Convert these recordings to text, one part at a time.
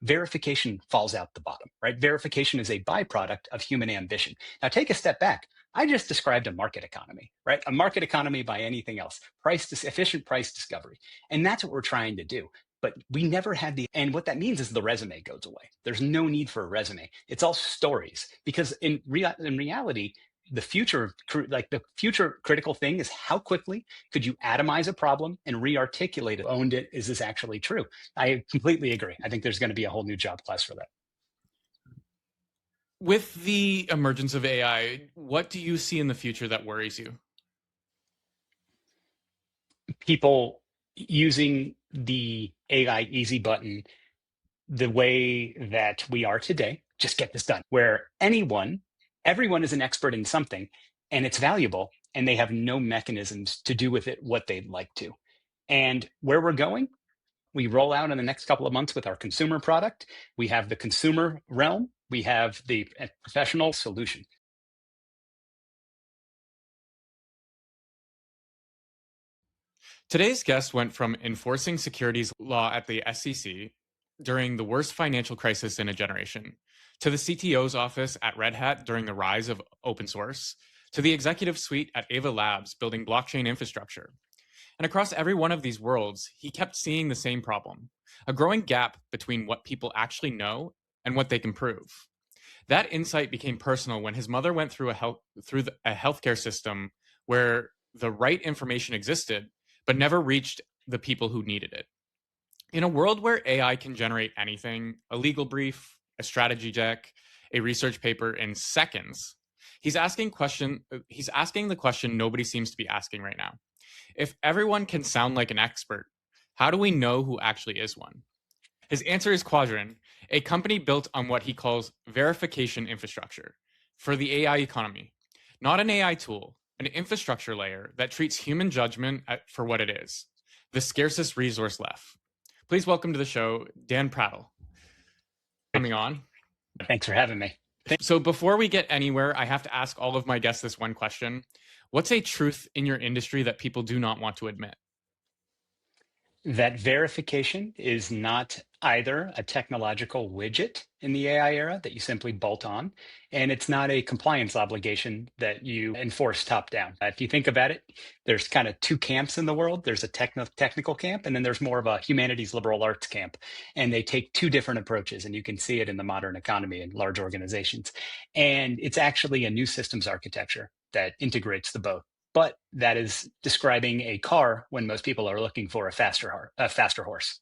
verification falls out the bottom, right? Verification is a byproduct of human ambition. Now take a step back. I just described a market economy, right? A market economy by anything else, efficient price discovery. And that's what we're trying to do. But we never had and what that means is the resume goes away. There's no need for a resume. It's all stories, because in reality, the future critical thing is how quickly could you atomize a problem and re-articulate it, owned it, is this actually true? I completely agree. I think there's going to be a whole new job class for that. With the emergence of AI, what do you see in the future that worries you? People using the AI easy button the way that we are today, just get this done, where everyone is an expert in something and it's valuable, and they have no mechanisms to do with it what they'd like to. And where we're going, we roll out in the next couple of months with our consumer product. We have the consumer realm. We have the professional solution. Today's guest went from enforcing securities law at the SEC during the worst financial crisis in a generation, to the CTO's office at Red Hat during the rise of open source, to the executive suite at Ava Labs building blockchain infrastructure. And across every one of these worlds, he kept seeing the same problem: a growing gap between what people actually know and what they can prove. That insight became personal when his mother went through a healthcare system where the right information existed, but never reached the people who needed it. In a world where AI can generate anything, a legal brief, a strategy deck, a research paper in seconds, he's asking the question nobody seems to be asking right now. If everyone can sound like an expert, how do we know who actually is one? His answer is Quadron, a company built on what he calls verification infrastructure for the AI economy. Not an AI tool, an infrastructure layer that treats human judgment for what it is, the scarcest resource left. Please welcome to the show, Dan Pratl. Coming on. Thanks for having me. So before we get anywhere, I have to ask all of my guests this one question. What's a truth in your industry that people do not want to admit? That verification is not either a technological widget in the AI era that you simply bolt on, and it's not a compliance obligation that you enforce top down. If you think about it, there's kind of two camps in the world. There's a technical camp, and then there's more of a humanities liberal arts camp. And they take two different approaches, and you can see it in the modern economy and large organizations. And it's actually a new systems architecture that integrates the both. But that is describing a car when most people are looking for a faster horse.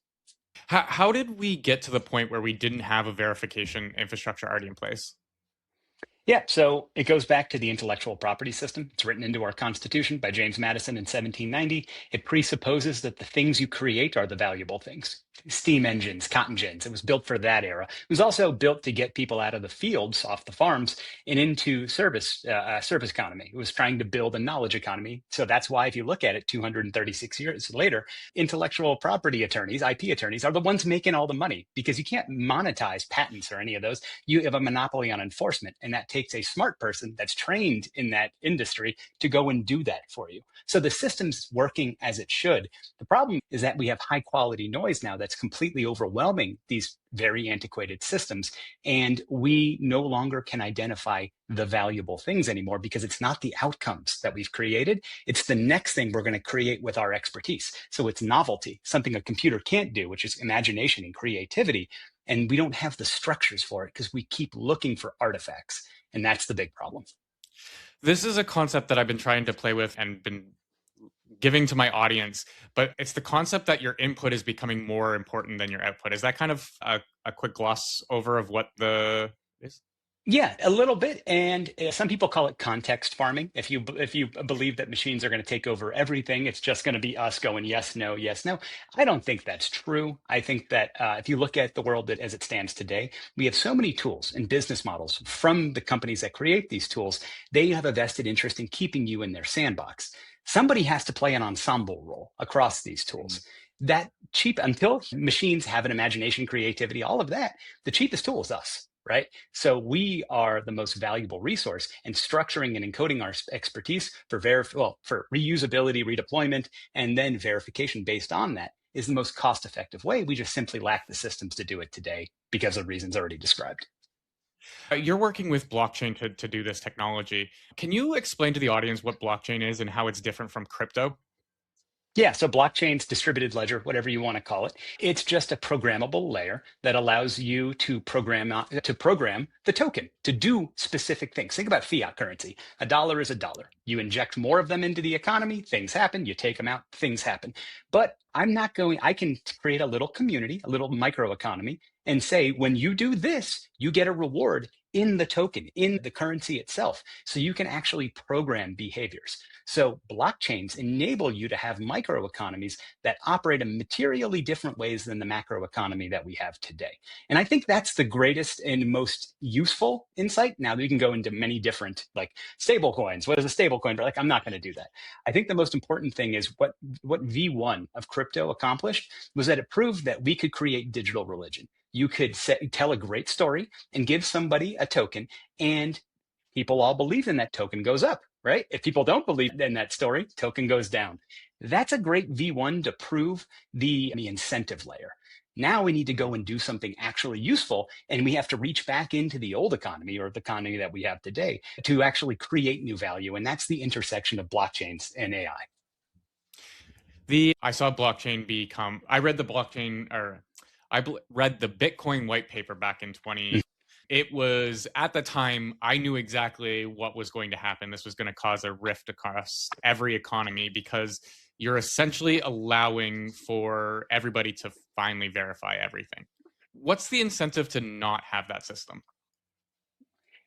How did we get to the point where we didn't have a verification infrastructure already in place? Yeah, so it goes back to the intellectual property system. It's written into our Constitution by James Madison in 1790. It presupposes that the things you create are the valuable things. Steam engines, cotton gins. It was built for that era. It was also built to get people out of the fields, off the farms, and into service economy. It was trying to build a knowledge economy. So that's why, if you look at it, 236 years later, intellectual property attorneys, IP attorneys, are the ones making all the money, because you can't monetize patents or any of those. You have a monopoly on enforcement, and that takes a smart person that's trained in that industry to go and do that for you. So the system's working as it should. The problem is that we have high quality noise now that's completely overwhelming these very antiquated systems. And we no longer can identify the valuable things anymore, because it's not the outcomes that we've created. It's the next thing we're going to create with our expertise. So it's novelty, something a computer can't do, which is imagination and creativity. And we don't have the structures for it because we keep looking for artifacts. And that's the big problem. This is a concept that I've been trying to play with and been giving to my audience, but it's the concept that your input is becoming more important than your output. Is that kind of a quick gloss over of what the is? Yeah, a little bit. And some people call it context farming. If you believe that machines are going to take over everything, it's just going to be us going yes, no, yes, no. I don't think that's true. I think that if you look at the world as it stands today, we have so many tools and business models from the companies that create these tools. They have a vested interest in keeping you in their sandbox. Somebody has to play an ensemble role across these tools. That cheap, until machines have an imagination, creativity, all of that, the cheapest tool is us. Right? So we are the most valuable resource, and structuring and encoding our expertise for reusability, redeployment, and then verification based on that is the most cost-effective way. We just simply lack the systems to do it today because of reasons already described. You're working with blockchain to do this technology. Can you explain to the audience what blockchain is and how it's different from crypto? Yeah, so blockchain's distributed ledger, whatever you want to call it, it's just a programmable layer that allows you to program the token to do specific things. Think about fiat currency. A dollar is a dollar. You inject more of them into the economy, things happen. You take them out, things happen. But I can create a little community, a little microeconomy, and say, when you do this, you get a reward in the token, in the currency itself. So you can actually program behaviors. So blockchains enable you to have microeconomies that operate in materially different ways than the macroeconomy that we have today. And I think that's the greatest and most useful insight. Now we can go into many different, like, stable coins. What is a stable coin? But like, I'm not going to do that. I think the most important thing is what V1 of crypto accomplished was that it proved that we could create digital religion. You could tell a great story and give somebody a token, and people all believe in that token goes up, right? If people don't believe in that story, token goes down. That's a great V1 to prove the incentive layer. Now we need to go and do something actually useful, and we have to reach back into the old economy, or the economy that we have today, to actually create new value. And that's the intersection of blockchains and AI. I saw blockchain become. I read the blockchain, or read the Bitcoin white paper back in 20. It was, at the time, I knew exactly what was going to happen. This was going to cause a rift across every economy, because you're essentially allowing for everybody to finally verify everything. What's the incentive to not have that system?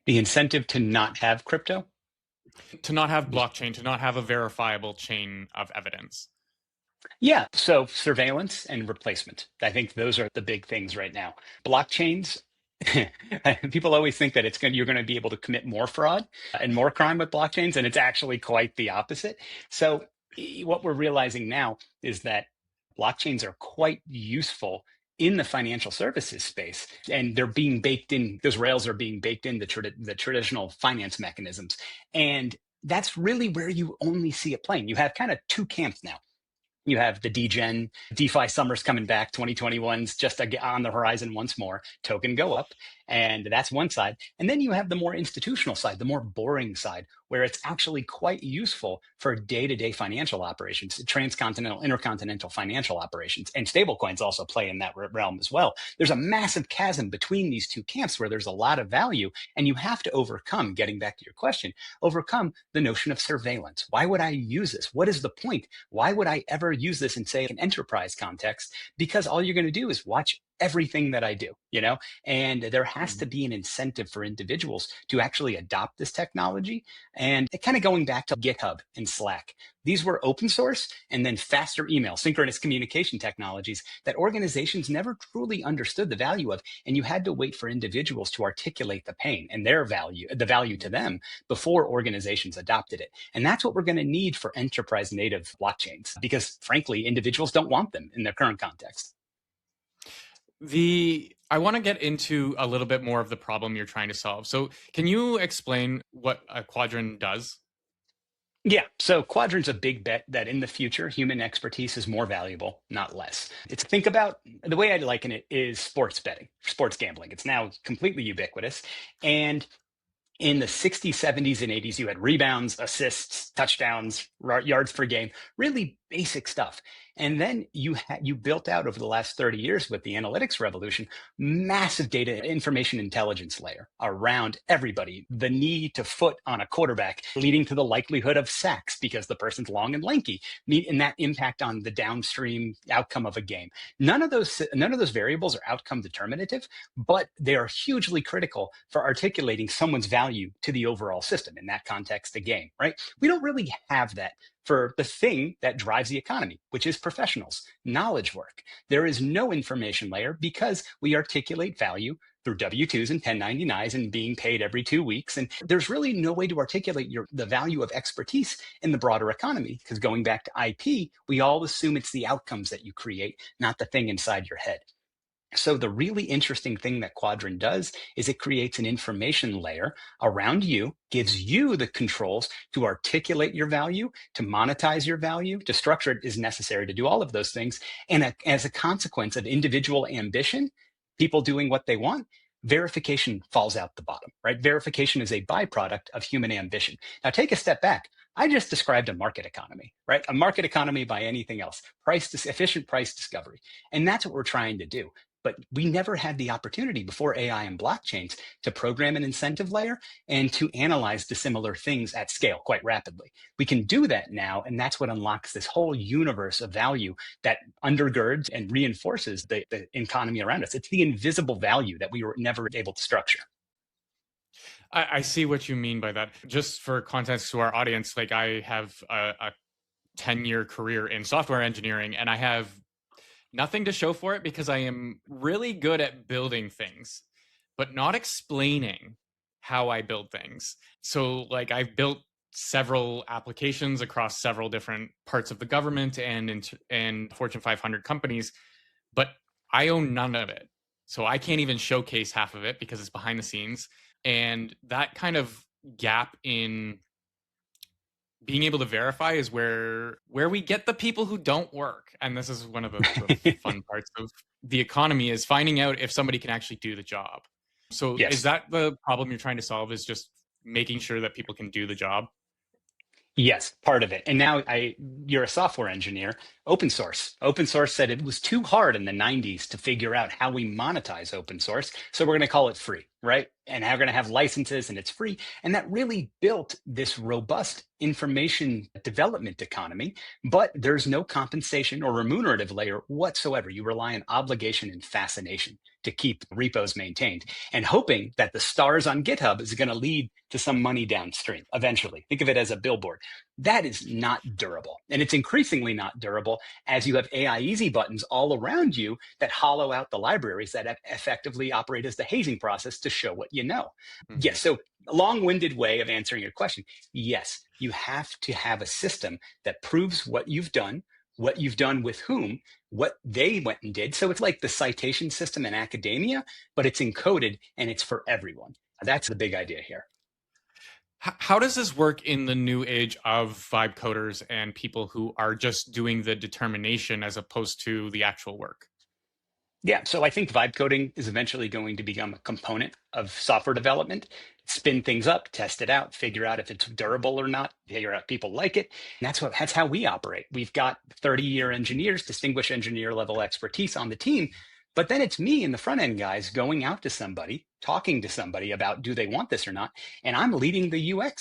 The incentive to not have crypto? To not have blockchain, to not have a verifiable chain of evidence? Yeah, so surveillance and replacement. I think those are the big things right now. Blockchains, people always think that you're going to be able to commit more fraud and more crime with blockchains, and it's actually quite the opposite. So what we're realizing now is that blockchains are quite useful in the financial services space, and they're being baked in. Those rails are being baked in the traditional finance mechanisms, and that's really where you only see it playing. You have kind of two camps now. You have the DGen, DeFi summer's coming back, 2021's just on the horizon once more, token go up, and that's one side. And then you have the more institutional side, the more boring side, where it's actually quite useful for day-to-day financial operations, transcontinental, intercontinental financial operations, and stablecoins also play in that realm as well. There's a massive chasm between these two camps where there's a lot of value, and you have to overcome, getting back to your question, overcome the notion of surveillance. Why would I use this? What is the point? Why would I ever use this in, say, an enterprise context? Because all you're going to do is watch everything that I do, and there has to be an incentive for individuals to actually adopt this technology. And kind of going back to GitHub and Slack, these were open source and then faster email, synchronous communication technologies that organizations never truly understood the value of. And you had to wait for individuals to articulate the pain and the value to them before organizations adopted it. And that's what we're going to need for enterprise native blockchains, because frankly, individuals don't want them in their current context. I want to get into a little bit more of the problem you're trying to solve. So can you explain what a Quadron does? Yeah, so Quadron's a big bet that in the future, human expertise is more valuable, not less. Think about, the way I liken it is sports betting, sports gambling. It's now completely ubiquitous. And in the 60s, 70s, and 80s, you had rebounds, assists, touchdowns, yards per game, really basic stuff. And then you built out over the last 30 years with the analytics revolution, massive data information intelligence layer around everybody. The knee to foot on a quarterback leading to the likelihood of sacks because the person's long and lanky, and that impact on the downstream outcome of a game. None of those variables are outcome determinative, but they are hugely critical for articulating someone's value to the overall system. In that context, the game, right? We don't really have that for the thing that drives the economy, which is professionals, knowledge work. There is no information layer because we articulate value through W-2s and 1099s and being paid every 2 weeks. And there's really no way to articulate the value of expertise in the broader economy, because going back to IP, we all assume it's the outcomes that you create, not the thing inside your head. So the really interesting thing that Quadron does is it creates an information layer around you, gives you the controls to articulate your value, to monetize your value, to structure it is necessary to do all of those things. And as a consequence of individual ambition, people doing what they want, verification falls out the bottom, right? Verification is a byproduct of human ambition. Now take a step back. I just described a market economy, right? A market economy by anything else, efficient price discovery. And that's what we're trying to do. But we never had the opportunity before AI and blockchains to program an incentive layer and to analyze dissimilar things at scale quite rapidly. We can do that now, and that's what unlocks this whole universe of value that undergirds and reinforces the economy around us. It's the invisible value that we were never able to structure. I see what you mean by that. Just for context to our audience, like I have a 10-year career in software engineering, and I have nothing to show for it because I am really good at building things, but not explaining how I build things. So, like, I've built several applications across several different parts of the government and Fortune 500 companies, but I own none of it. So I can't even showcase half of it because it's behind the scenes. And that kind of gap in being able to verify is where we get the people who don't work. And this is one of the fun parts of the economy, is finding out if somebody can actually do the job. So is Yes. that the problem you're trying to solve, is just making sure that people can do the job? Yes, part of it. And now you're a software engineer. Open source. Open source said it was too hard in the 90s to figure out how we monetize open source. So we're going to call it free, right? And now we're going to have licenses and it's free. And that really built this robust information development economy, but there's no compensation or remunerative layer whatsoever. You rely on obligation and fascination to keep repos maintained and hoping that the stars on GitHub is going to lead to some money downstream eventually. Think of it as a billboard. That is not durable. And it's increasingly not durable as you have AI easy buttons all around you that hollow out the libraries that effectively operate as the hazing process to show what you know. Mm-hmm. Yes. So a long-winded way of answering your question. Yes, you have to have a system that proves what you've done with whom, what they went and did. So it's like the citation system in academia, but it's encoded and it's for everyone. That's the big idea here. How does this work in the new age of vibe coders and people who are just doing the determination as opposed to the actual work? Yeah, so I think vibe coding is eventually going to become a component of software development. Spin things up, test it out, figure out if it's durable or not, figure out if people like it. And that's how we operate. We've got 30-year engineers, distinguished engineer level expertise on the team, but then it's me and the front end guys going out to somebody, talking to somebody about do they want this or not. And I'm leading the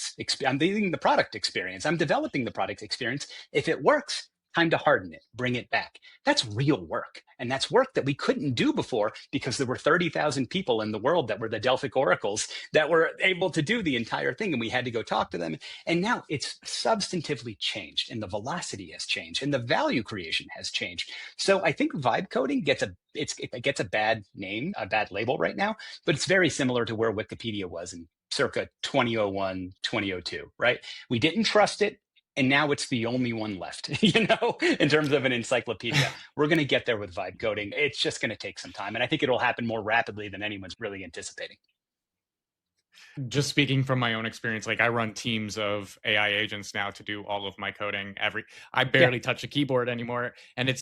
I'm leading the product experience. I'm developing the product experience. If it works, time to harden it, bring it back. That's real work. And that's work that we couldn't do before because there were 30,000 people in the world that were the Delphic oracles that were able to do the entire thing. And we had to go talk to them. And now it's substantively changed and the velocity has changed and the value creation has changed. So I think vibe coding it gets a bad name, a bad label right now, but it's very similar to where Wikipedia was in circa 2001, 2002, right? We didn't trust it. And now it's the only one left, in terms of an encyclopedia. We're going to get there with vibe coding. It's just going to take some time. And I think it'll happen more rapidly than anyone's really anticipating. Just speaking from my own experience, like I run teams of AI agents now to do all of my coding. I barely touch a keyboard anymore. And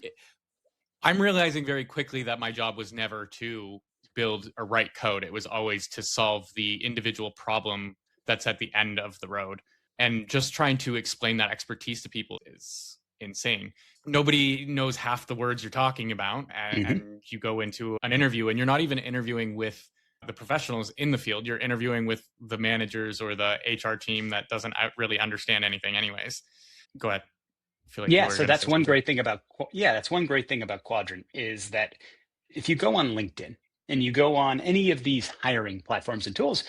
I'm realizing very quickly that my job was never to build or write code. It was always to solve the individual problem that's at the end of the road. And just trying to explain that expertise to people is insane. Nobody knows half the words you're talking about. And you go into an interview and you're not even interviewing with the professionals in the field. You're interviewing with the managers or the HR team that doesn't really understand anything anyways. Go ahead. I feel like So that's one great thing about Quadron is that if you go on LinkedIn and you go on any of these hiring platforms and tools,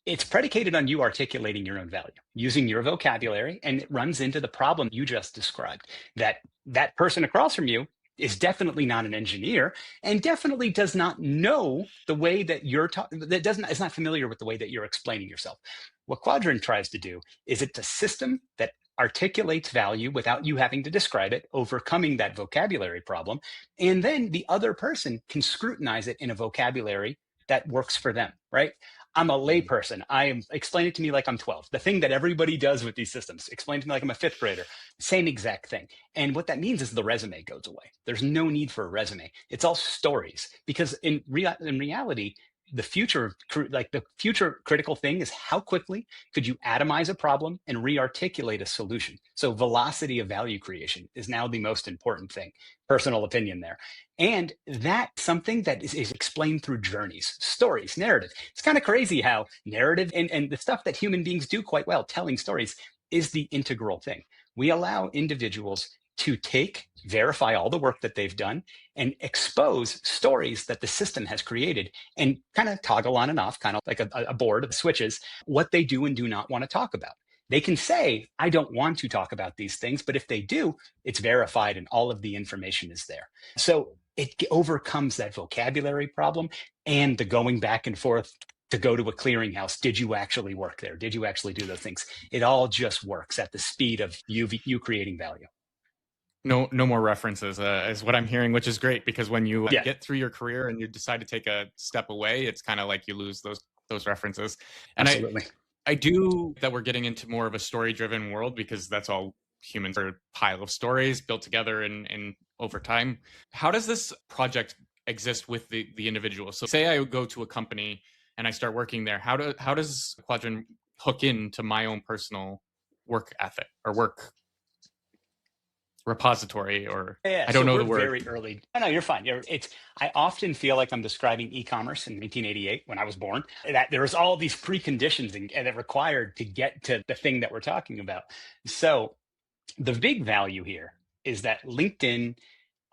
it's predicated on you articulating your own value, using your vocabulary, and it runs into the problem you just described, that person across from you is definitely not an engineer and definitely does not know the way that is not familiar with the way that you're explaining yourself. What Quadron tries to do is it's a system that articulates value without you having to describe it, overcoming that vocabulary problem. And then the other person can scrutinize it in a vocabulary that works for them, right? I'm a layperson. Explain it to me like I'm 12. The thing that everybody does with these systems, explain to me like I'm a fifth grader. Same exact thing. And what that means is the resume goes away. There's no need for a resume. It's all stories, because in reality, the future critical thing is how quickly could you atomize a problem and re-articulate a solution. So velocity of value creation is now the most important thing. Personal opinion there. And that's something that is explained through journeys, stories, narrative. It's kind of crazy how narrative and the stuff that human beings do quite well, telling stories, is the integral thing. We allow individuals to verify all the work that they've done and expose stories that the system has created, and kind of toggle on and off, kind of like a board of switches, what they do and do not want to talk about. They can say, I don't want to talk about these things, but if they do, it's verified and all of the information is there. So it overcomes that vocabulary problem and the going back and forth to go to a clearinghouse. Did you actually work there? Did you actually do those things? It all just works at the speed of you creating value. No more references is what I'm hearing, which is great, because when you get through your career and you decide to take a step away, it's kind of like you lose those references. And Absolutely. I do that we're getting into more of a story-driven world, because that's all humans are, a pile of stories built together and over time. How does this project exist with the individual? So say I go to a company and I start working there. How does Quadron hook into my own personal work ethic or work repository? Or I don't know the word. Very early. No, you're fine. I often feel like I'm describing e-commerce in 1988 when I was born, that there was all these preconditions and that required to get to the thing that we're talking about. So the big value here is that LinkedIn,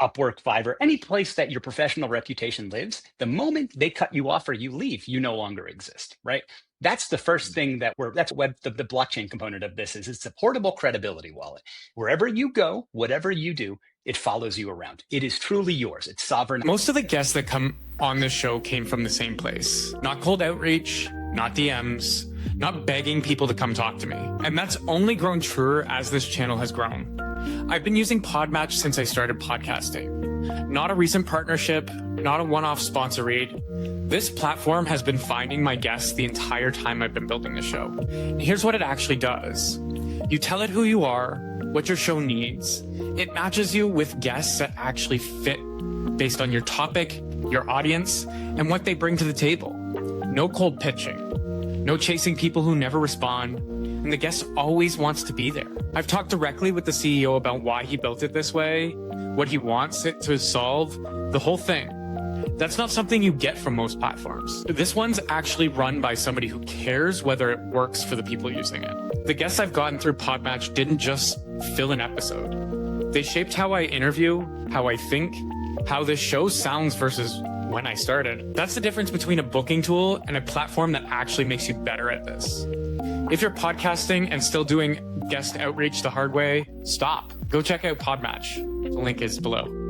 Upwork, Fiverr, any place that your professional reputation lives, the moment they cut you off or you leave, you no longer exist, right? That's the first thing the blockchain component of this is. It's a portable credibility wallet. Wherever you go, whatever you do, it follows you around. It is truly yours. It's sovereign. Most of the guests that come on this show came from the same place. Not cold outreach, not DMs, not begging people to come talk to me. And that's only grown truer as this channel has grown. I've been using PodMatch since I started podcasting. Not a recent partnership, not a one-off sponsor read. This platform has been finding my guests the entire time I've been building the show. And here's what it actually does. You tell it who you are, what your show needs. It matches you with guests that actually fit based on your topic, your audience, and what they bring to the table. No cold pitching. No chasing people who never respond. And the guest always wants to be there. I've talked directly with the CEO about why he built it this way, what he wants it to solve, the whole thing. That's not something you get from most platforms. This one's actually run by somebody who cares whether it works for the people using it. The guests I've gotten through PodMatch didn't just fill an episode. They shaped how I interview, how I think, how this show sounds versus when I started. That's the difference between a booking tool and a platform that actually makes you better at this. If you're podcasting and still doing guest outreach the hard way, stop. Go check out PodMatch. The link is below.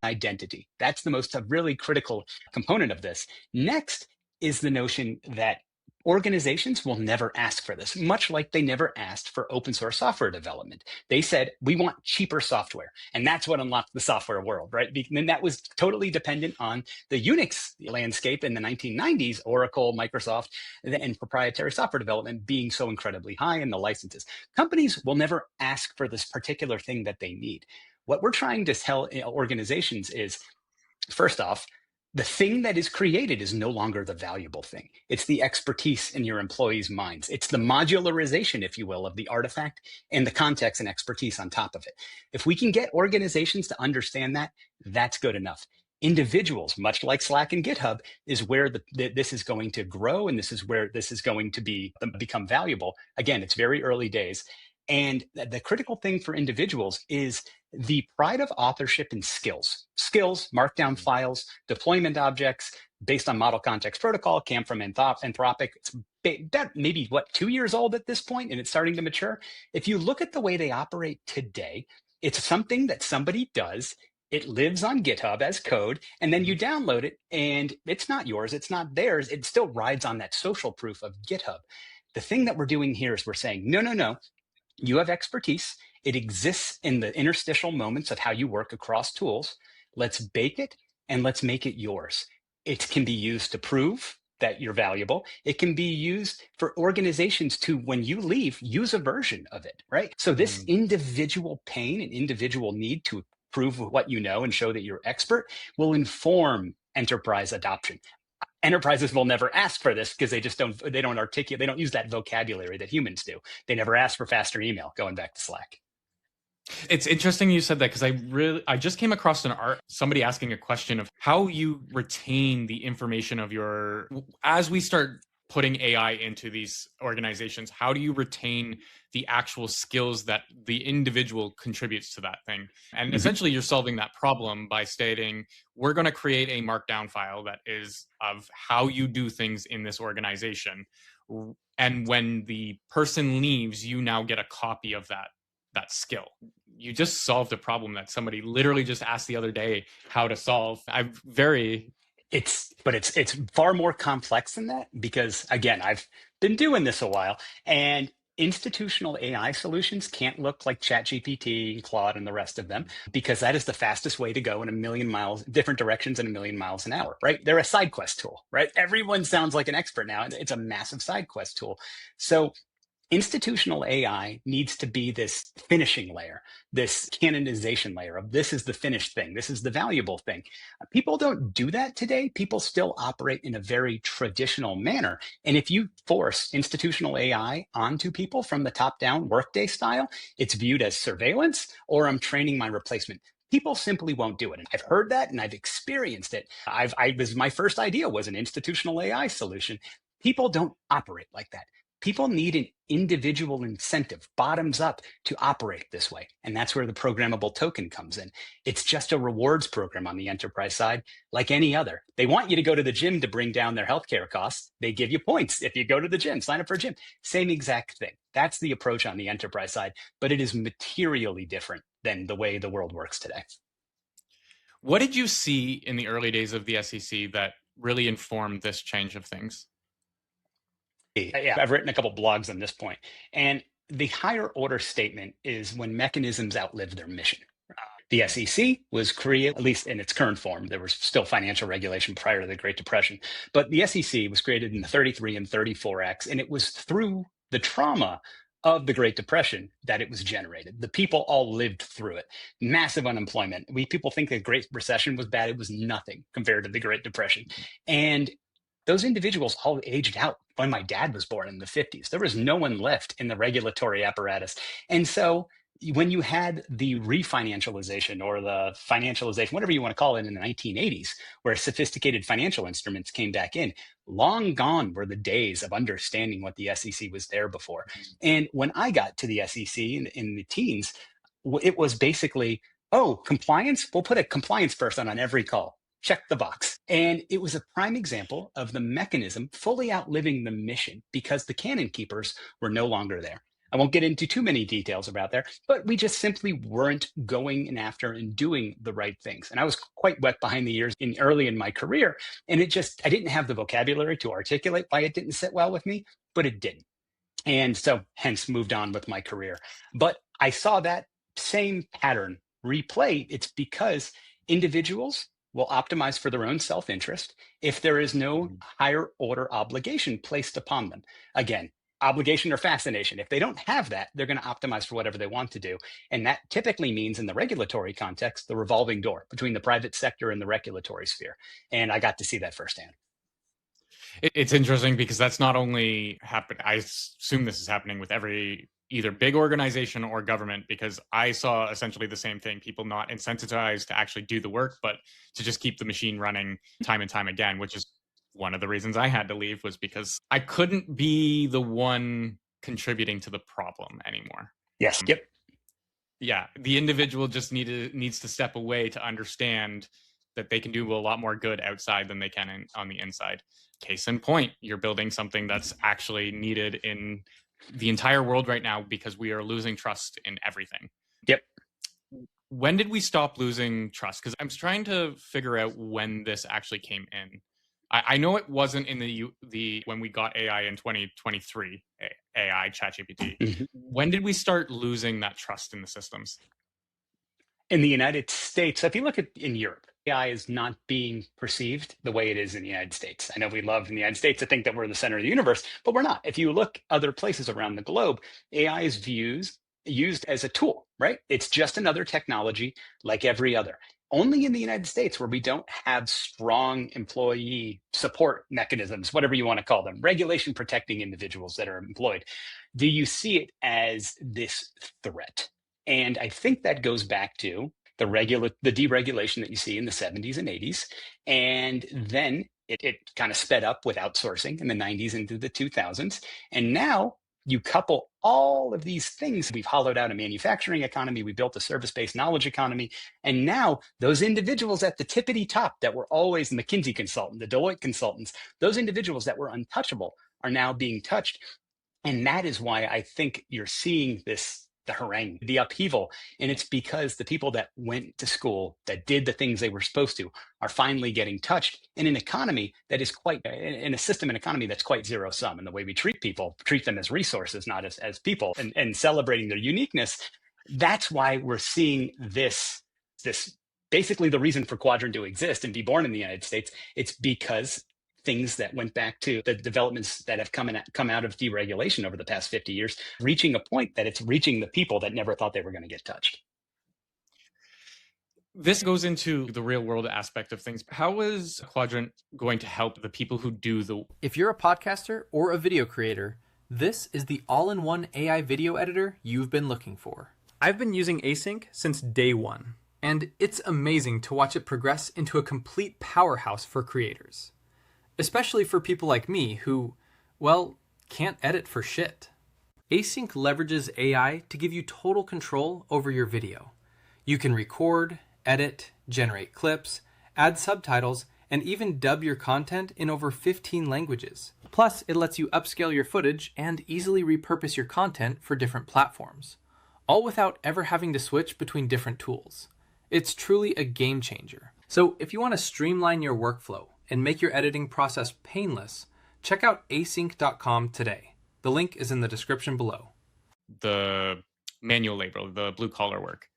Identity. That's the most really critical component of this. Next is the notion that organizations will never ask for this, much like they never asked for open source software development. They said, we want cheaper software. And that's what unlocked the software world, right? And that was totally dependent on the Unix landscape in the 1990s, Oracle, Microsoft, and proprietary software development being so incredibly high in the licenses. Companies will never ask for this particular thing that they need. What we're trying to tell organizations is, first off, the thing that is created is no longer the valuable thing. It's the expertise in your employees' minds. It's the modularization, if you will, of the artifact and the context and expertise on top of it. If we can get organizations to understand that, that's good enough. Individuals, much like Slack and GitHub, is where this is going to grow, and this is where this is going to become valuable. Again, it's very early days. And the critical thing for individuals is the pride of authorship and skills. Skills, markdown files, deployment objects based on model context protocol, came from Anthropic. It's maybe, 2 years old at this point, and it's starting to mature. If you look at the way they operate today, it's something that somebody does. It lives on GitHub as code, and then you download it, and it's not yours. It's not theirs. It still rides on that social proof of GitHub. The thing that we're doing here is we're saying, no. You have expertise. It exists in the interstitial moments of how you work across tools. Let's bake it and let's make it yours. It can be used to prove that you're valuable. It can be used for organizations to, when you leave, use a version of it, right? So this individual pain and individual need to prove what you know and show that you're expert will inform enterprise adoption. Enterprises will never ask for this because they don't articulate, they don't use that vocabulary that humans do. They never ask for faster email, going back to Slack. It's interesting you said that, because I just came across somebody asking a question of how you retain the information of as we start putting AI into these organizations, how do you retain the actual skills that the individual contributes to that thing? And essentially you're solving that problem by stating, we're going to create a markdown file that is of how you do things in this organization. And when the person leaves, you now get a copy of that skill. You just solved a problem that somebody literally just asked the other day how to solve. It's far more complex than that, because again, I've been doing this a while, and institutional AI solutions can't look like ChatGPT, Claude, and the rest of them, because that is the fastest way to go in a million miles, different directions in a million miles an hour, right? They're a side quest tool, right? Everyone sounds like an expert now. It's a massive side quest tool. So institutional AI needs to be this finishing layer, this canonization layer of this is the finished thing, this is the valuable thing. People don't do that today. People still operate in a very traditional manner. And if you force institutional AI onto people from the top down, workday style, it's viewed as surveillance, or I'm training my replacement. People simply won't do it. And I've heard that and I've experienced it. My first idea was an institutional AI solution. People don't operate like that. People need an individual incentive, bottoms up, to operate this way. And that's where the programmable token comes in. It's just a rewards program on the enterprise side, like any other. They want you to go to the gym to bring down their healthcare costs. They give you points if you go to the gym, sign up for a gym. Same exact thing. That's the approach on the enterprise side, but it is materially different than the way the world works today. What did you see in the early days of the SEC that really informed this change of things? Yeah, I've written a couple blogs on this point. And the higher order statement is when mechanisms outlive their mission. The SEC was created, at least in its current form. There was still financial regulation prior to the Great Depression. But the SEC was created in the 33 and 34 Acts, and it was through the trauma of the Great Depression that it was generated. The people all lived through it. Massive unemployment. People think the Great Recession was bad. It was nothing compared to the Great Depression. And those individuals all aged out when my dad was born in the 50s. There was no one left in the regulatory apparatus. And so when you had the refinancialization or the financialization, whatever you want to call it, in the 1980s, where sophisticated financial instruments came back in, long gone were the days of understanding what the SEC was there before. And when I got to the SEC in the teens, it was basically, oh, compliance? We'll put a compliance person on every call. Check the box. And it was a prime example of the mechanism fully outliving the mission because the canon keepers were no longer there. I won't get into too many details about there, but we just simply weren't going in after and doing the right things. And I was quite wet behind the ears early in my career. And I didn't have the vocabulary to articulate why it didn't sit well with me, but it didn't. And so hence moved on with my career. But I saw that same pattern replay. It's because individuals will optimize for their own self-interest if there is no higher order obligation placed upon them. Again, obligation or fascination. If they don't have that, they're going to optimize for whatever they want to do. And that typically means, in the regulatory context, the revolving door between the private sector and the regulatory sphere. And I got to see that firsthand. It's interesting because that's not only happened. I assume this is happening with every either big organization or government, because I saw essentially the same thing. People not incentivized to actually do the work, but to just keep the machine running time and time again, which is one of the reasons I had to leave, was because I couldn't be the one contributing to the problem anymore. Yes. Yep. Yeah. The individual just needs to step away to understand that they can do a lot more good outside than they can on the inside. Case in point, you're building something that's actually needed in the entire world right now because we are losing trust in everything. Yep. When did we stop losing trust? Because I'm trying to figure out when this actually came in. I know it wasn't in the when we got AI in 2023, AI ChatGPT. Mhm. When did we start losing that trust in the systems? In the United States, if you look at in Europe, AI is not being perceived the way it is in the United States. I know we love in the United States to think that we're the center of the universe, but we're not. If you look other places around the globe, AI is used as a tool, right? It's just another technology like every other. Only in the United States, where we don't have strong employee support mechanisms, whatever you want to call them, regulation protecting individuals that are employed, do you see it as this threat. And I think that goes back to the deregulation that you see in the 70s and 80s. And then it kind of sped up with outsourcing in the 90s into the 2000s. And now you couple all of these things. We've hollowed out a manufacturing economy. We built a service-based knowledge economy. And now those individuals at the tippity top that were always the McKinsey consultant, the Deloitte consultants, those individuals that were untouchable are now being touched. And that is why I think you're seeing the harangue, the upheaval. And it's because the people that went to school, that did the things they were supposed to, are finally getting touched in an economy that is in a system and economy that's quite zero sum. And the way we treat people, treat them as resources, not as people, and celebrating their uniqueness. That's why we're seeing this basically the reason for Quadron to exist and be born in the United States. It's because things that went back to the developments that have come out of deregulation over the past 50 years, reaching a point that it's reaching the people that never thought they were going to get touched. This goes into the real world aspect of things. How is Quadrant going to help the people who do the... If you're a podcaster or a video creator, this is the all-in-one AI video editor you've been looking for. I've been using Async since day one, and it's amazing to watch it progress into a complete powerhouse for creators. Especially for people like me who, well, can't edit for shit. Async leverages AI to give you total control over your video. You can record, edit, generate clips, add subtitles, and even dub your content in over 15 languages. Plus, it lets you upscale your footage and easily repurpose your content for different platforms, all without ever having to switch between different tools. It's truly a game changer. So if you want to streamline your workflow and make your editing process painless, check out async.com today. The link is in the description below. The manual labor, the blue collar work.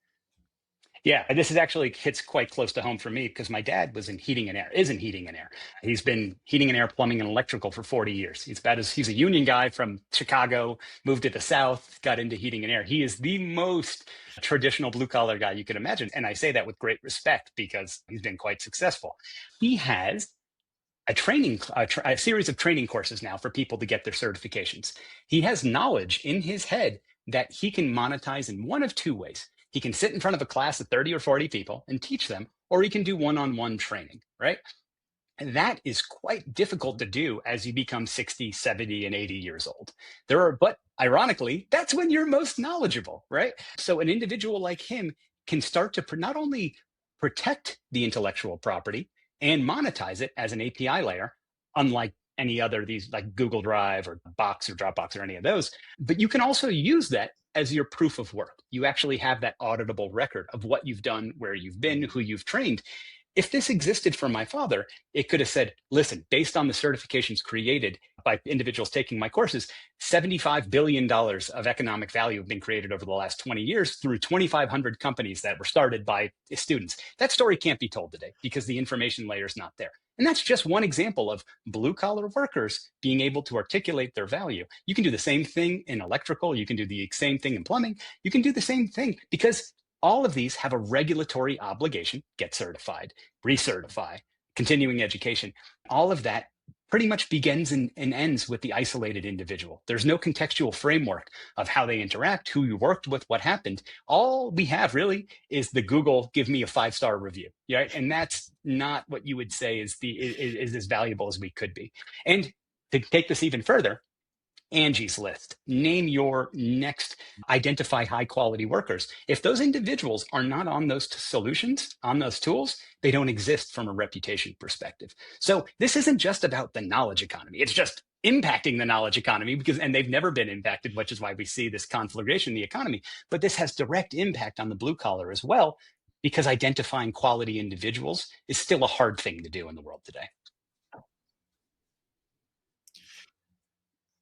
Yeah, this is actually hits quite close to home for me because my dad is in heating and air. He's been heating and air, plumbing, and electrical for 40 years. He's a union guy from Chicago, moved to the South, got into heating and air. He is the most traditional blue collar guy you could imagine. And I say that with great respect because he's been quite successful. He has a series of training courses now for people to get their certifications. He has knowledge in his head that he can monetize in one of two ways. He can sit in front of a class of 30 or 40 people and teach them, or he can do one-on-one training, right? And that is quite difficult to do as you become 60, 70, and 80 years old. But ironically, that's when you're most knowledgeable, right? So an individual like him can start to not only protect the intellectual property and monetize it as an API layer, unlike any other these like Google Drive or Box or Dropbox or any of those, but you can also use that as your proof of work. You actually have that auditable record of what you've done, where you've been, who you've trained. If this existed for my father, it could have said, listen, based on the certifications created by individuals taking my courses, $75 billion of economic value have been created over the last 20 years through 2,500 companies that were started by students. That story can't be told today because the information layer is not there. And that's just one example of blue collar workers being able to articulate their value. You can do the same thing in electrical. You can do the same thing in plumbing. You can do the same thing because all of these have a regulatory obligation: get certified, recertify, continuing education. All of that pretty much begins and ends with the isolated individual. There's no contextual framework of how they interact, who you worked with, what happened. All we have really is the Google give me a 5-star review, right? And that's not what you would say is as valuable as we could be. And to take this even further, Angie's List, name your next, identify high quality workers. If those individuals are not on those solutions, on those tools, they don't exist from a reputation perspective. So this isn't just about the knowledge economy. It's just impacting the knowledge economy and they've never been impacted, which is why we see this conflagration in the economy. But this has direct impact on the blue collar as well, because identifying quality individuals is still a hard thing to do in the world today.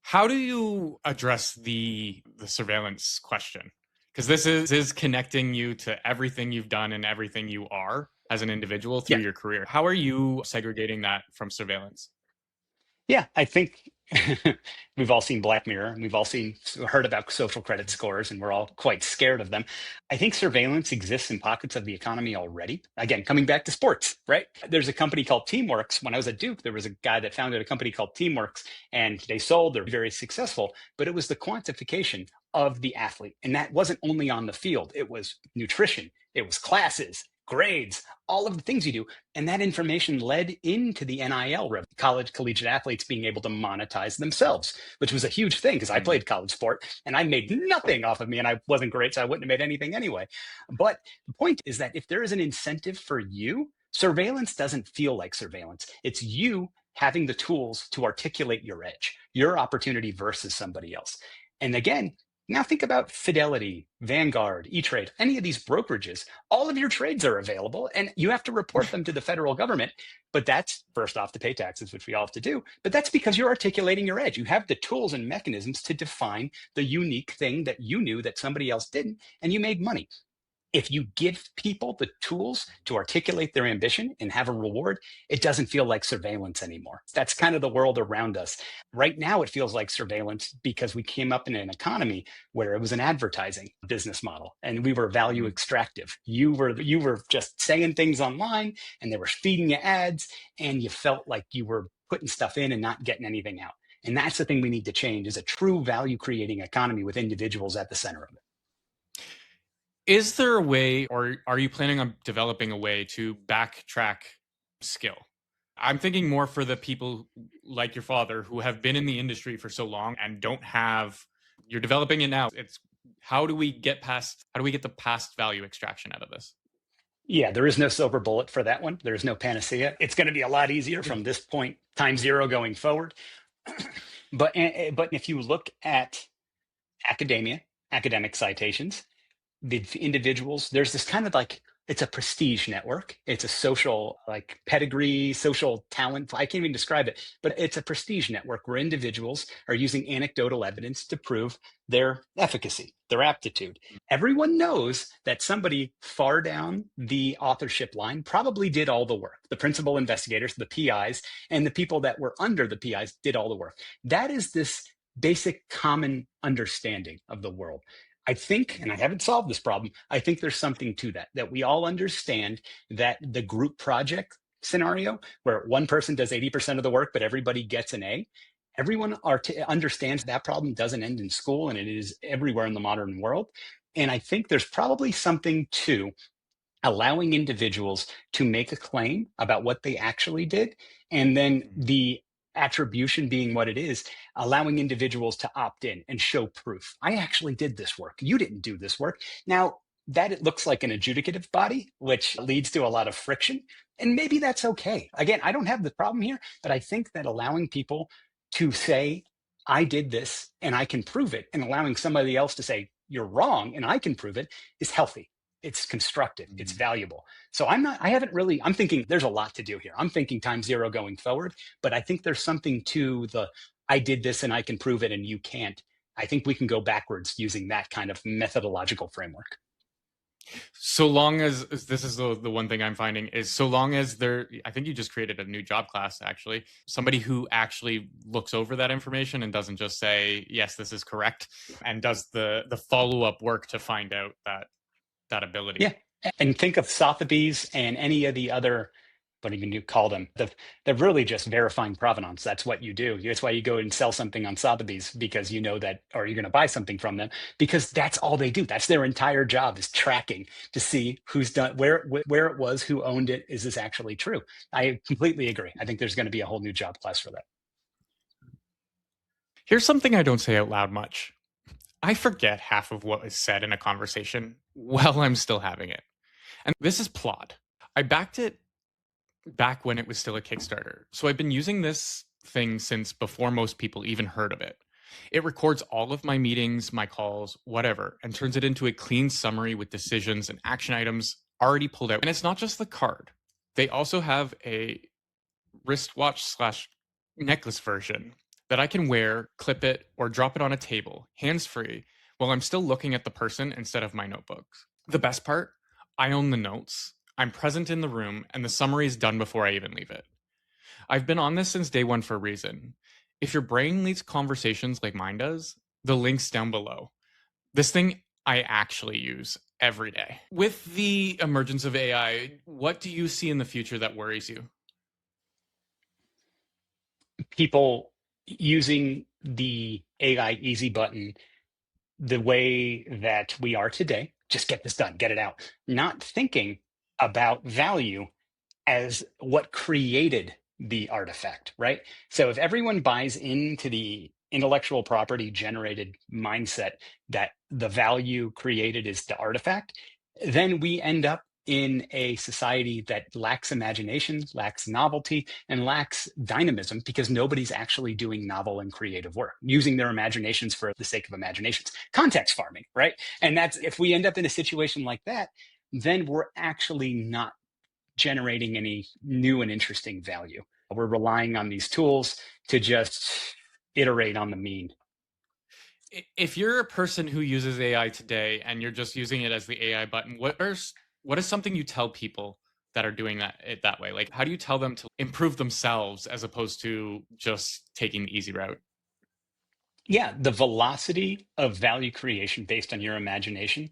How do you address the surveillance question? Because this is connecting you to everything you've done and everything you are as an individual through Yeah. your career. How are you segregating that from surveillance? Yeah, I think we've all seen Black Mirror and we've all heard about social credit scores, and we're all quite scared of them. I think surveillance exists in pockets of the economy already. Again, coming back to sports, right? There's a company called Teamworks. When I was at Duke, there was a guy that founded a company called Teamworks, and they sold, they're very successful, but it was the quantification of the athlete. And that wasn't only on the field, it was nutrition, it was classes, grades, all of the things you do. And that information led into the NIL revenue, college collegiate athletes being able to monetize themselves, which was a huge thing because I played college sport and I made nothing off of me, and I wasn't great, so I wouldn't have made anything anyway. But the point is that if there is an incentive for you, surveillance doesn't feel like surveillance. It's you having the tools to articulate your edge, your opportunity versus somebody else. And again, now think about Fidelity, Vanguard, E-Trade, any of these brokerages. All of your trades are available and you have to report them to the federal government. But that's first off to pay taxes, which we all have to do. But that's because you're articulating your edge. You have the tools and mechanisms to define the unique thing that you knew that somebody else didn't, and you made money. If you give people the tools to articulate their ambition and have a reward, it doesn't feel like surveillance anymore. That's kind of the world around us. Right now, it feels like surveillance because we came up in an economy where it was an advertising business model and we were value extractive. You were just saying things online and they were feeding you ads, and you felt like you were putting stuff in and not getting anything out. And that's the thing we need to change, is a true value creating economy with individuals at the center of it. Is there a way, or are you planning on developing a way to backtrack skill? I'm thinking more for the people like your father who have been in the industry for so long and don't have, you're developing it now. It's how do we get the past value extraction out of this? Yeah, there is no silver bullet for that one. There's no panacea. It's going to be a lot easier from this point, time zero, going forward. But if you look at academia, academic citations, the individuals, there's this kind of like, it's a prestige network. It's a social, like, pedigree, social talent. I can't even describe it, but it's a prestige network where individuals are using anecdotal evidence to prove their efficacy, their aptitude. Everyone knows that somebody far down the authorship line probably did all the work. The principal investigators, the PIs, and the people that were under the PIs did all the work. That is this basic common understanding of the world. I think, and I haven't solved this problem, I think there's something to that we all understand that the group project scenario where one person does 80% of the work, but everybody gets an A, everyone understands that problem doesn't end in school, and it is everywhere in the modern world. And I think there's probably something to allowing individuals to make a claim about what they actually did, and then the attribution being what it is, allowing individuals to opt in and show proof. I actually did this work. You didn't do this work. Now, that it looks like an adjudicative body, which leads to a lot of friction. And maybe that's okay. Again, I don't have the problem here, but I think that allowing people to say, I did this and I can prove it, and allowing somebody else to say, you're wrong and I can prove it, is healthy. It's constructive. It's valuable. So I'm thinking there's a lot to do here. I'm thinking time zero going forward, but I think there's something to the, I did this and I can prove it and you can't. I think we can go backwards using that kind of methodological framework. So long as this is the one thing I'm finding is, so long as I think you just created a new job class, actually, somebody who actually looks over that information and doesn't just say, yes, this is correct, and does the follow-up work to find out that ability. Yeah. And think of Sotheby's and any of the other, what even you call them, they're really just verifying provenance. That's what you do. That's why you go and sell something on Sotheby's, because you know that, or you're going to buy something from them, because that's all they do. That's their entire job, is tracking to see who's done, where it was, who owned it. Is this actually true? I completely agree. I think there's going to be a whole new job class for that. Here's something I don't say out loud much. I forget half of what is said in a conversation while I'm still having it. And this is PLAUD. I backed it back when it was still a Kickstarter. So I've been using this thing since before most people even heard of it. It records all of my meetings, my calls, whatever, and turns it into a clean summary with decisions and action items already pulled out. And it's not just the card. They also have a wristwatch / necklace version that I can wear, clip it, or drop it on a table, hands-free, while I'm still looking at the person instead of my notebooks. The best part? I own the notes. I'm present in the room, and the summary is done before I even leave it. I've been on this since day one for a reason. If your brain leads conversations like mine does, the link's down below. This thing I actually use every day. With the emergence of AI, what do you see in the future that worries you? People using the AI easy button the way that we are today, just get this done, get it out, not thinking about value as what created the artifact, right? So if everyone buys into the intellectual property generated mindset that the value created is the artifact, then we end up in a society that lacks imagination, lacks novelty, and lacks dynamism because nobody's actually doing novel and creative work, using their imaginations for the sake of imaginations. Context farming, right? And that's if we end up in a situation like that, then we're actually not generating any new and interesting value. We're relying on these tools to just iterate on the mean. If you're a person who uses AI today and you're just using it as the AI button, what is something you tell people that are doing that way? Like, how do you tell them to improve themselves as opposed to just taking the easy route? Yeah, the velocity of value creation based on your imagination,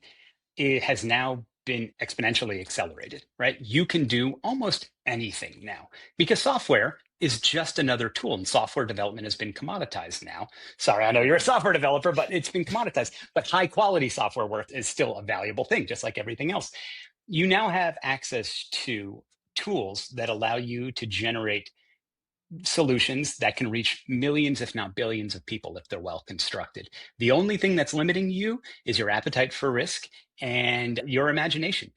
it has now been exponentially accelerated, right? You can do almost anything now because software is just another tool, and software development has been commoditized now. Sorry, I know you're a software developer, but it's been commoditized. But high quality software work is still a valuable thing, just like everything else. You now have access to tools that allow you to generate solutions that can reach millions, if not billions, of people if they're well constructed. The only thing that's limiting you is your appetite for risk and your imagination.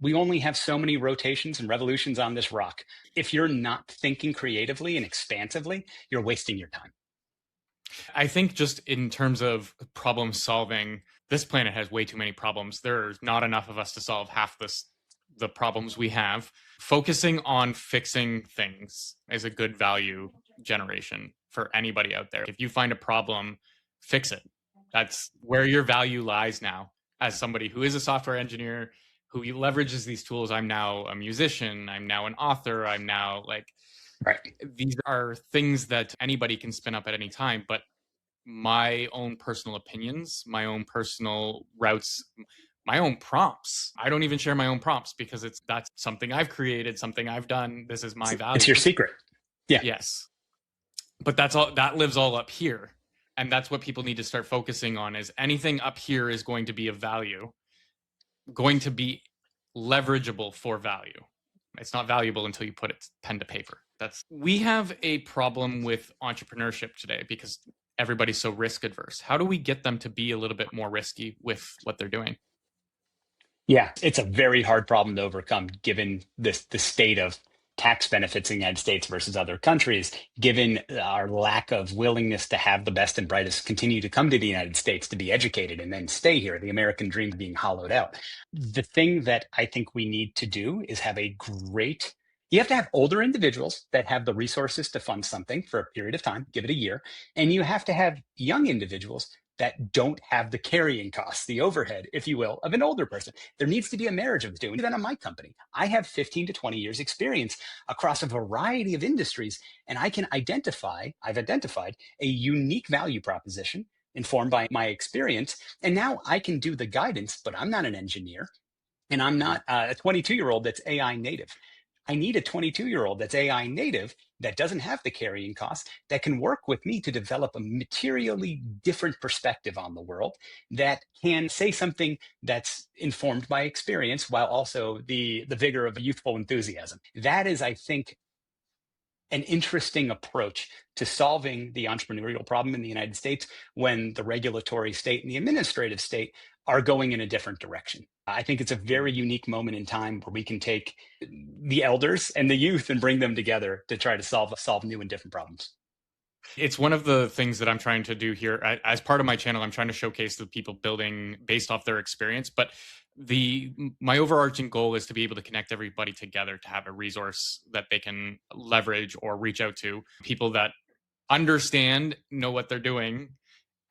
We only have so many rotations and revolutions on this rock. If you're not thinking creatively and expansively, you're wasting your time. I think just in terms of problem solving, this planet has way too many problems. There's not enough of us to solve half the problems we have. Focusing on fixing things is a good value generation for anybody out there. If you find a problem, fix it. That's where your value lies now. As somebody who is a software engineer, who leverages these tools, I'm now a musician, I'm now an author, I'm now like, Right. these are things that anybody can spin up at any time, but my own personal opinions, my own personal routes, my own prompts. I don't even share my own prompts because that's something I've created, something I've done. This is my It's your value. secret. Yeah. Yes. But that's all that lives all up here. And that's what people need to start focusing on is anything up here is going to be of value, going to be leverageable for value. It's not valuable until you put it pen to paper. We have a problem with entrepreneurship today because everybody's so risk adverse. How do we get them to be a little bit more risky with what they're doing? Yeah, it's a very hard problem to overcome given the state of tax benefits in the United States versus other countries, given our lack of willingness to have the best and brightest continue to come to the United States to be educated and then stay here, the American dream being hollowed out. The thing that I think we need to do is have you have to have older individuals that have the resources to fund something for a period of time, give it a year, and you have to have young individuals that don't have the carrying costs, the overhead, if you will, of an older person. There needs to be a marriage of the two. And even on my company, I have 15 to 20 years experience across a variety of industries, and I've identified a unique value proposition informed by my experience. And now I can do the guidance, but I'm not an engineer and I'm not a 22-year-old that's AI native. I need a 22-year-old that's AI native that doesn't have the carrying costs that can work with me to develop a materially different perspective on the world that can say something that's informed by experience while also the vigor of youthful enthusiasm. That is, I think, an interesting approach to solving the entrepreneurial problem in the United States when the regulatory state and the administrative state are going in a different direction. I think it's a very unique moment in time where we can take the elders and the youth and bring them together to try to solve new and different problems. It's one of the things that I'm trying to do here. As part of my channel, I'm trying to showcase the people building based off their experience. But my overarching goal is to be able to connect everybody together to have a resource that they can leverage or reach out to people that understand, know what they're doing,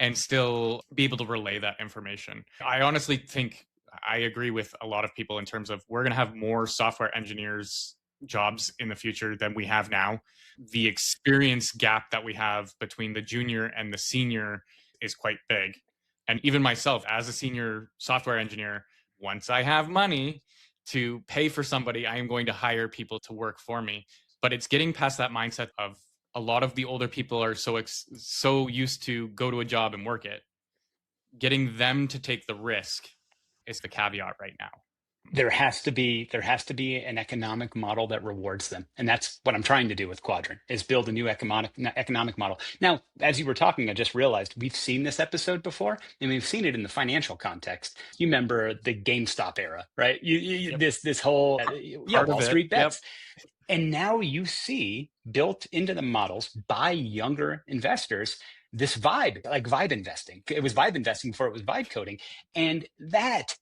and still be able to relay that information. I honestly think I agree with a lot of people in terms of we're going to have more software engineers jobs in the future than we have now. The experience gap that we have between the junior and the senior is quite big. And even myself, as a senior software engineer, once I have money to pay for somebody, I am going to hire people to work for me. But it's getting past that mindset of a lot of the older people are so used to go to a job and work it. Getting them to take the risk is the caveat right now. There has to be an economic model that rewards them, and that's what I'm trying to do with Quadron, is build a new economic model. Now, as you were talking, I just realized we've seen this episode before, and we've seen it in the financial context. You remember the GameStop era, right? Yep. This whole Wall Street bets. Yep. And now you see built into the models by younger investors this vibe, like vibe investing. It was vibe investing before it was vibe coding, and that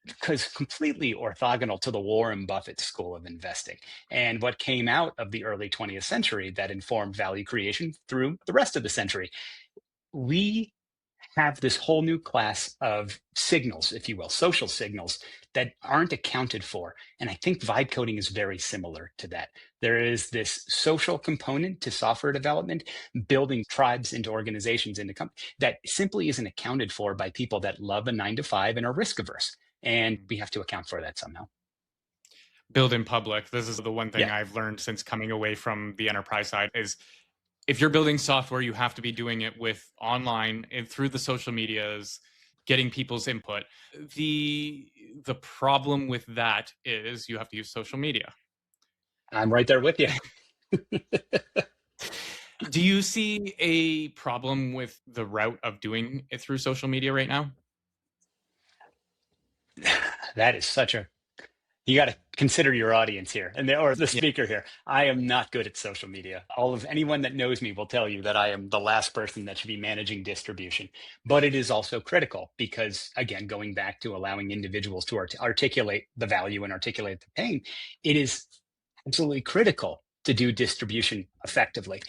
because completely orthogonal to the Warren Buffett school of investing and what came out of the early 20th century that informed value creation through the rest of the century. We have this whole new class of signals, if you will, social signals that aren't accounted for. And I think vibe coding is very similar to that. There is this social component to software development, building tribes into organizations, into companies that simply isn't accounted for by people that love a 9 to 5 and are risk averse. And we have to account for that somehow. Build in public. This is the one thing I've learned since coming away from the enterprise side is if you're building software, you have to be doing it with online and through the social medias, getting people's input. The problem with that is you have to use social media. I'm right there with you. Do you see a problem with the route of doing it through social media right now? That is you got to consider your audience here or the speaker here. I am not good at social media. Anyone that knows me will tell you that I am the last person that should be managing distribution. But it is also critical because, again, going back to allowing individuals to articulate the value and articulate the pain, it is absolutely critical to do distribution effectively.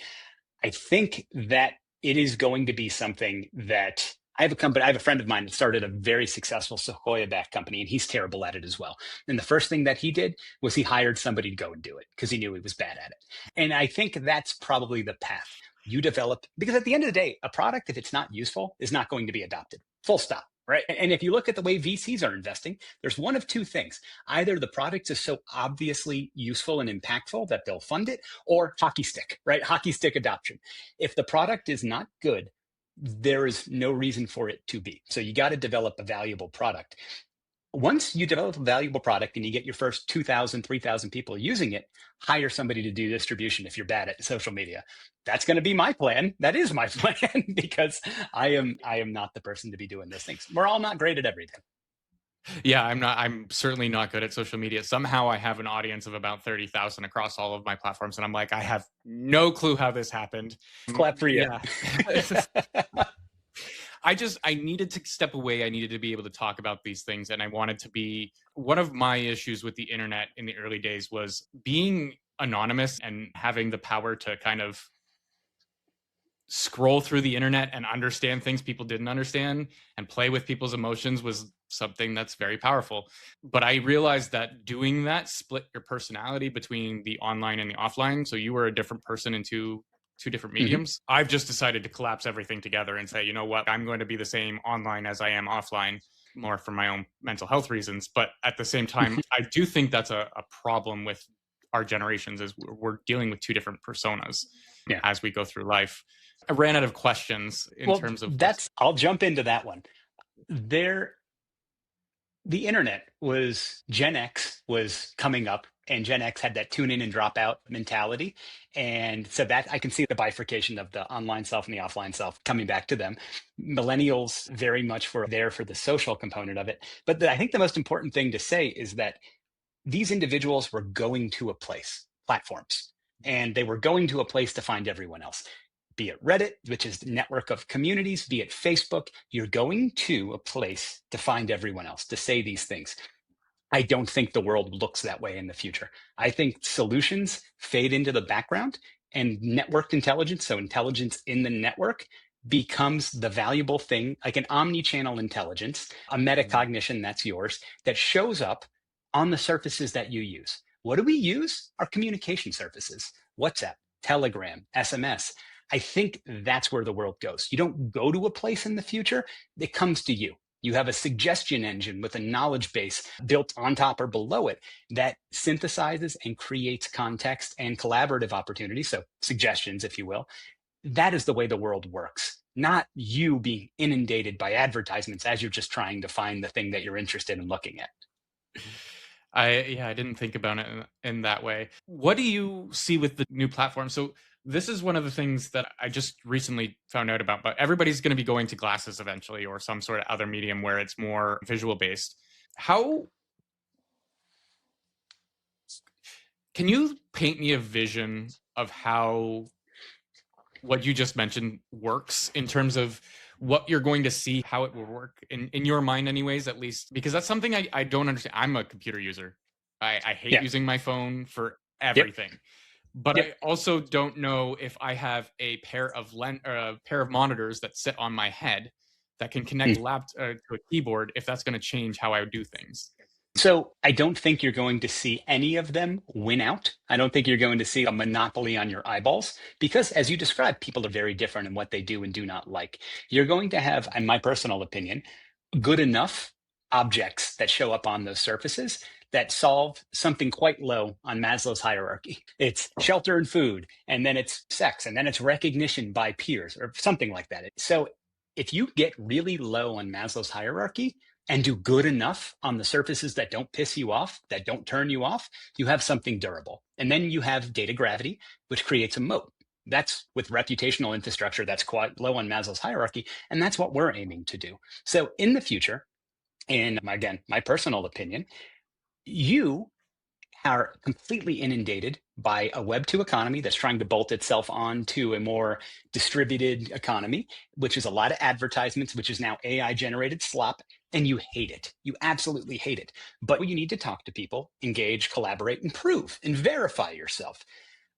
I think that it is going to be something that I have a friend of mine that started a very successful Sequoia-backed company, and he's terrible at it as well. And the first thing that he did was he hired somebody to go and do it because he knew he was bad at it. And I think that's probably the path you develop, because at the end of the day, a product, if it's not useful, is not going to be adopted. Full stop. Right. And if you look at the way VCs are investing, there's one of two things. Either the product is so obviously useful and impactful that they'll fund it, or hockey stick, right? Hockey stick adoption. If the product is not good, there is no reason for it to be. So you got to develop a valuable product. Once you develop a valuable product and you get your first 2,000, 3,000 people using it, hire somebody to do distribution if you're bad at social media. That's going to be my plan. That is my plan because I am not the person to be doing those things. We're all not great at everything. Yeah, I'm certainly not good at social media. Somehow I have an audience of about 30,000 across all of my platforms. And I'm like, I have no clue how this happened. Clap for you. Yeah. I needed to step away. I needed to be able to talk about these things. And I wanted to be, one of my issues with the internet in the early days was being anonymous and having the power to kind of scroll through the internet and understand things people didn't understand and play with people's emotions was something that's very powerful. But I realized that doing that split your personality between the online and the offline. So you were a different person in two different mediums. Mm-hmm. I've just decided to collapse everything together and say, you know what, I'm going to be the same online as I am offline, more for my own mental health reasons. But at the same time, I do think that's a problem with our generations is we're dealing with two different personas as we go through life. I ran out of questions in terms of I'll jump into that one. The internet Gen X was coming up, and Gen X had that tune in and drop out mentality. And so that I can see the bifurcation of the online self and the offline self coming back to them. Millennials very much were there for the social component of it. But I think the most important thing to say is that these individuals were going to a place, platforms, and they were going to a place to find everyone else. Be it Reddit, which is the network of communities, be it Facebook, you're going to a place to find everyone else, to say these things. I don't think the world looks that way in the future. I think solutions fade into the background And networked intelligence, so intelligence in the network, becomes the valuable thing, like an omni-channel intelligence, a metacognition that's yours, that shows up on the surfaces that you use. What do we use? Our communication surfaces, WhatsApp, Telegram, SMS. I think that's where the world goes. You don't go to a place in the future, it comes to you. You have a suggestion engine with a knowledge base built on top or below it that synthesizes and creates context and collaborative opportunities, so suggestions, if you will. That is the way the world works, not you being inundated by advertisements as you're just trying to find the thing that you're interested in looking at. I didn't think about it in that way. What do you see with the new platform? So this is one of the things that I just recently found out about, but everybody's going to be going to glasses eventually, or some sort of other medium where it's more visual based. How can you paint me a vision of how what you just mentioned works in terms of what you're going to see, how it will work in your mind anyways, at least? Because that's something I don't understand. I'm a computer user. I hate using my phone for everything. But I also don't know if I have a pair of monitors that sit on my head that can connect to a keyboard, if that's going to change how I would do things. So I don't think you're going to see any of them win out. I don't think you're going to see a monopoly on your eyeballs because, as you described, people are very different in what they do and do not like. You're going to have, in my personal opinion, good enough objects that show up on those surfaces that solve something quite low on Maslow's hierarchy. It's shelter and food, and then it's sex, and then it's recognition by peers, or something like that. So if you get really low on Maslow's hierarchy and do good enough on the surfaces that don't piss you off, that don't turn you off, you have something durable. And then you have data gravity, which creates a moat. That's with reputational infrastructure that's quite low on Maslow's hierarchy. And that's what we're aiming to do. So in the future, in again, my personal opinion, you are completely inundated by a Web2 economy that's trying to bolt itself onto a more distributed economy, which is a lot of advertisements, which is now AI generated slop, and you hate it. You absolutely hate it. But you need to talk to people, engage, collaborate, and prove and verify yourself.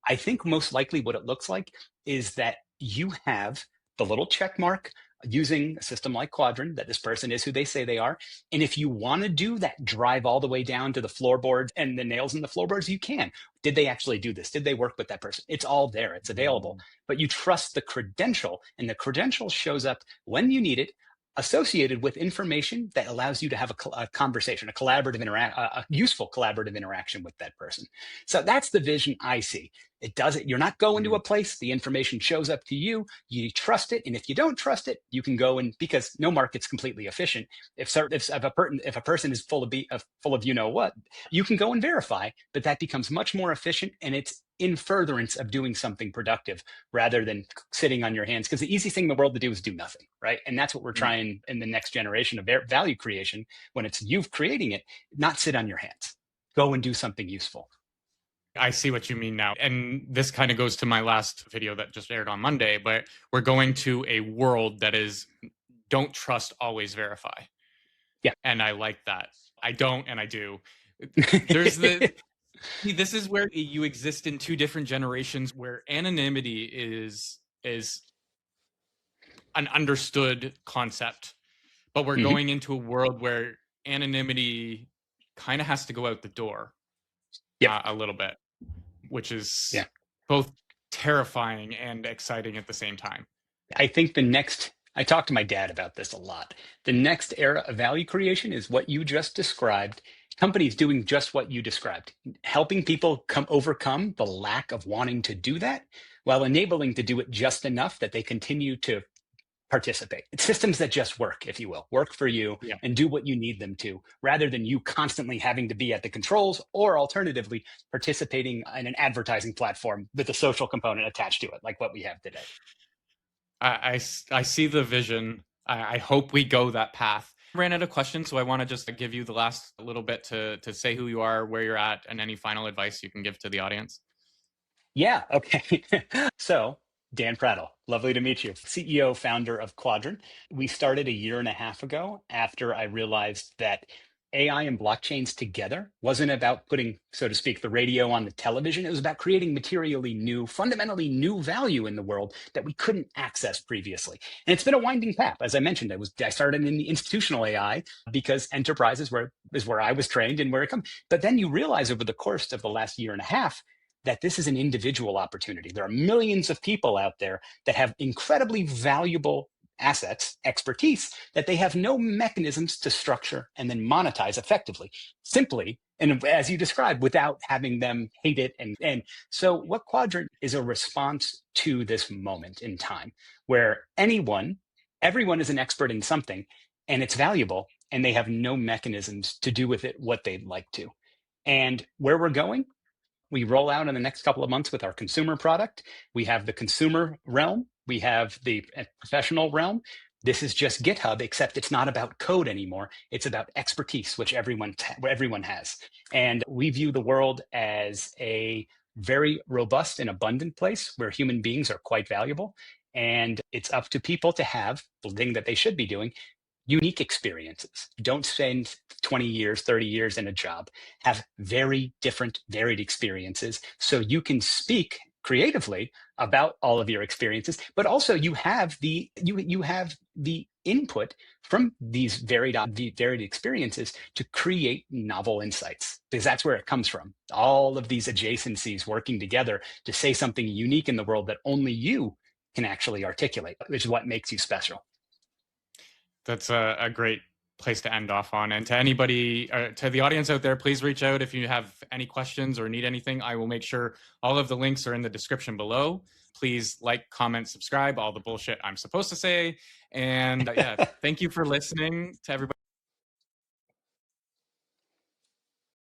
I think most likely what it looks like is that you have the little check mark using a system like Quadron, that this person is who they say they are. And if you want to do that drive all the way down to the floorboards and the nails in the floorboards, you can. Did they actually do this? Did they work with that person? It's all there. It's available. But you trust the credential, and the credential shows up when you need it, associated with information that allows you to have a conversation, a useful collaborative interaction with that person. So that's the vision I see. It does it. You're not going to a place. The information shows up to you. You trust it, and if you don't trust it, you can go and, because no market's completely efficient. If a person is full of you know what, you can go and verify. But that becomes much more efficient, and it's in furtherance of doing something productive rather than sitting on your hands. Because the easiest thing in the world to do is do nothing, right? And that's what we're trying in the next generation of value creation. When it's you creating it, not sit on your hands. Go and do something useful. I see what you mean now. And this kind of goes to my last video that just aired on Monday, but we're going to a world that is don't trust, always verify. Yeah. And I like that. I don't, and I do. This is where you exist in two different generations where anonymity is an understood concept, but we're going into a world where anonymity kind of has to go out the door a little bit, which is both terrifying and exciting at the same time. I think I talk to my dad about this a lot. The next era of value creation is what you just described. Companies doing just what you described, helping people overcome the lack of wanting to do that while enabling to do it just enough that they continue to participate. It's systems that just work, if you will, work for you and do what you need them to, rather than you constantly having to be at the controls, or alternatively participating in an advertising platform with a social component attached to it, like what we have today. I see the vision. I hope we go that path. I ran out of questions, so I want to just give you the last little bit to say who you are, where you're at, and any final advice you can give to the audience. Yeah, okay. So, Dan Pratl, lovely to meet you. CEO, founder of Quadron. We started a year and a half ago after I realized that AI and blockchains together wasn't about putting, so to speak, the radio on the television. It was about creating materially new, fundamentally new value in the world that we couldn't access previously. And it's been a winding path. As I mentioned, I started in the institutional AI because enterprises is where I was trained and where it comes. But then you realize over the course of the last year and a half that this is an individual opportunity. There are millions of people out there that have incredibly valuable assets, expertise that they have no mechanisms to structure and then monetize effectively, simply, and as you described, without having them hate it. And so what Quadrant is a response to this moment in time where everyone is an expert in something and it's valuable and they have no mechanisms to do with it what they'd like to. And where we're going, we roll out in the next couple of months with our consumer product. We have the consumer realm. We have the professional realm. This is just GitHub, except it's not about code anymore. It's about expertise, which everyone has. And we view the world as a very robust and abundant place where human beings are quite valuable. And it's up to people to have the thing that they should be doing, unique experiences. Don't spend 20 years, 30 years in a job. Have very different, varied experiences so you can speak creatively about all of your experiences, but also you have the input from these varied experiences to create novel insights, because that's where it comes from. All of these adjacencies working together to say something unique in the world that only you can actually articulate, which is what makes you special. That's a great place to end off on. And to anybody, to the audience out there, please reach out if you have any questions or need anything. I will make sure all of the links are in the description below. Please like, comment, subscribe, all the bullshit I'm supposed to say. And yeah, thank you for listening to everybody.